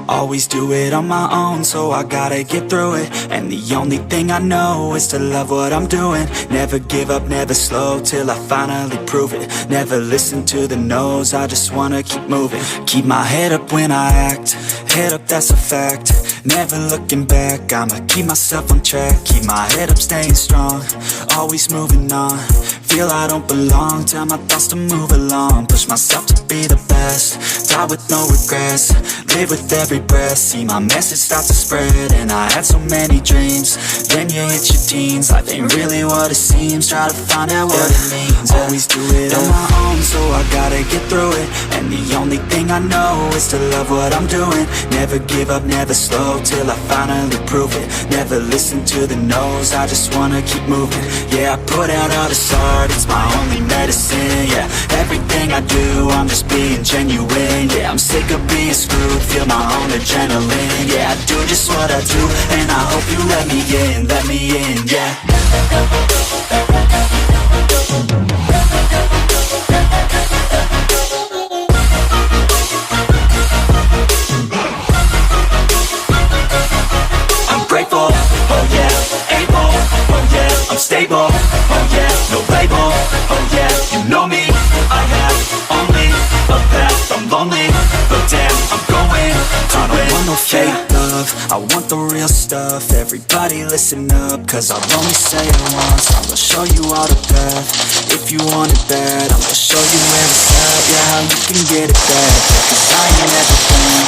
Always do it on my own, so I gotta get through it. And the only thing I know is to love what I'm doing. Never give up, never slow, till I finally prove it. Never listen to the no's, I just wanna keep moving. Keep my head up when I act, head up, that's a fact. Never looking back, I'ma keep myself on track. Keep my head up, staying strong, always moving on. Feel I don't belong, tell my thoughts to move along. Push myself to be the best, die with no regrets. Live with every breath, see my message start to spread. And I had so many dreams, then you hit your teens. Life ain't really what it seems, try to find out what it means. Always do it on my own, so I gotta get through it. And the only thing I know is to love what I'm doing. Never give up, never slow, till I finally prove it. Never listen to the no's, I just wanna keep moving. Yeah, I put out all this art, it's my only medicine. Yeah, everything I do, I'm just being genuine. Yeah, I'm sick of being screwed, feel my own adrenaline. Yeah, I do just what I do, and I hope you let me in, yeah. I'm grateful, oh yeah, able, oh yeah, I'm stable, oh yeah, no label, oh yeah, you know me, I have only a path, I'm lonely, but damn, I'm going to I don't want no fake love, I want the real stuff. Everybody listen up, cause I'll only say it once. I'm gonna show you all the path, if you want it bad. I'm gonna show you where it's at, yeah, how you can get it back. Yeah, cause I ain't everything,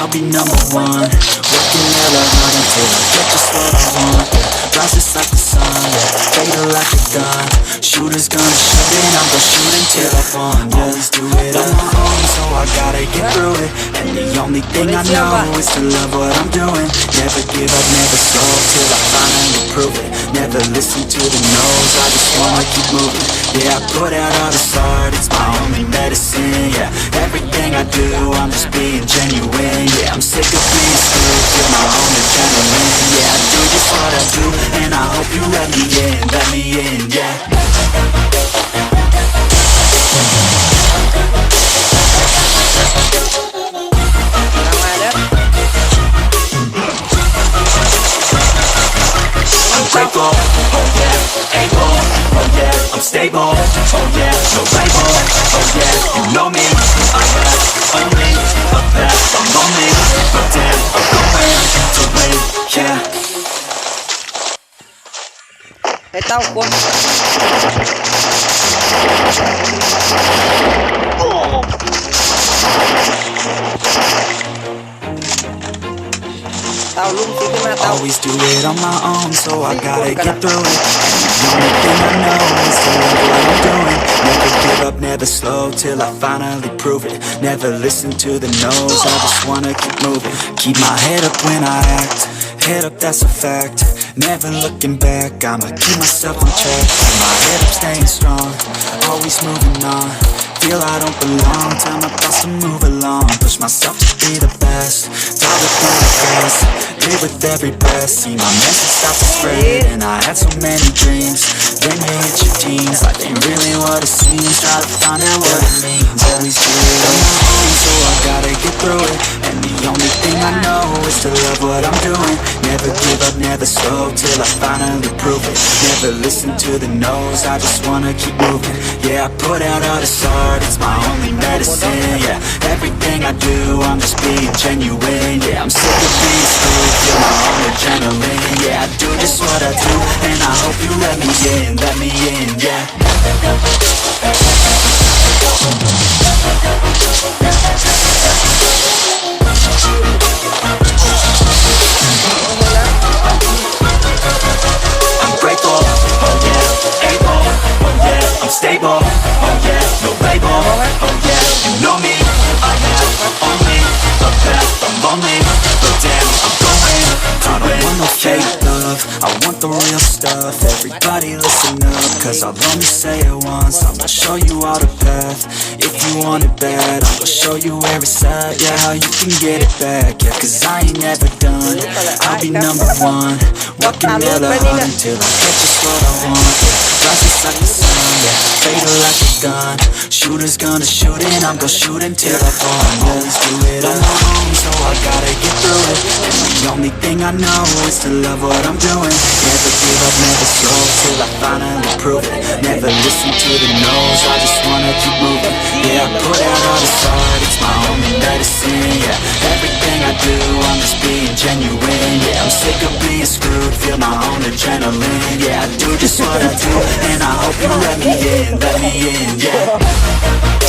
I'll be number one. Working hella hard until I get just what I want. Yeah, rise just like the sun, yeah, fatal like a gun. Shooters gonna shoot and I'm gonna shoot until I fall. Yeah, always do it on my own, so I gotta get through it. And the only thing I know is to love what I'm doing. Never give up, never slow, till I finally prove it. Never listen to the no's, I just wanna keep moving. Yeah, I put out all this art, it's my only medicine. Yeah, everything I do, I'm just being genuine. Yeah, I'm sick of being screwed, feel my own adrenaline. Yeah, I do just what I do, and I hope you let me in, yeah. Grateful, oh yeah, able, oh yeah, I'm stable, oh yeah, no label, oh yeah, you know me, I have only a path, I'm lonely, but damn, I'm going to win, yeah. Tao quân tao luôn tí cái tao always do it on my own, so I gotta get through it. And the only thing I know is to love what I'm doing. Never give up, never slow, till I finally prove it. Never listen to the no's, I just wanna keep moving. Keep my head up when I act, head up, that's a fact. Never looking back, I'ma keep myself on track. Keep my head up, staying strong, always moving on. Feel I don't belong, tell my thoughts to move along. Push myself to be the best, die with no regrets. Live with every breath, see my message start to spread. And I had so many dreams, then you hit your teens. Life ain't really what it seems, try to find out what it means. Always do it on my own, so I gotta get through it. And the only thing I know is to love what I'm doing. Never give up, never slow, till I finally prove it. Never listen to the no's, I just wanna keep moving. Yeah, I put out all this art, it's my only medicine. Yeah, everything I do, I'm just being genuine. Yeah, I'm sick of being screwed, feel my own adrenaline. Yeah, I do just what I do, and I hope you let me in, yeah. I'm grateful, oh yeah, able, oh yeah, I'm stable, oh yeah, no label, oh yeah, you know me, I have only a path, I'm lonely, but damn, I'm going to win. I don't want no fake love, I want the real stuff. Everybody listen up, cause I'll only say it once. I'ma show you all the path. If you want it bad, I'ma show you where it's at. Yeah, how you can get it back. Yeah, cause I ain't never done. I'll be number one, working hella hard until I get just what I want. Yeah, rises like the sun, yeah, fatal like a gun. Shooters gonna shoot and I'm gonna shoot until I fall. Always do it on my own, so I gotta get through it. And the only thing I know is to love what I'm doing. Never give up, never slow, till I finally prove it. Never listen to the no's, I just wanna keep moving. Yeah, I put out all this art, it's my only medicine. Yeah, everything I do, I'm just being genuine. Yeah, I'm sick of being screwed, feel my own adrenaline. Yeah, I do just what I do, and I hope you let me in, yeah.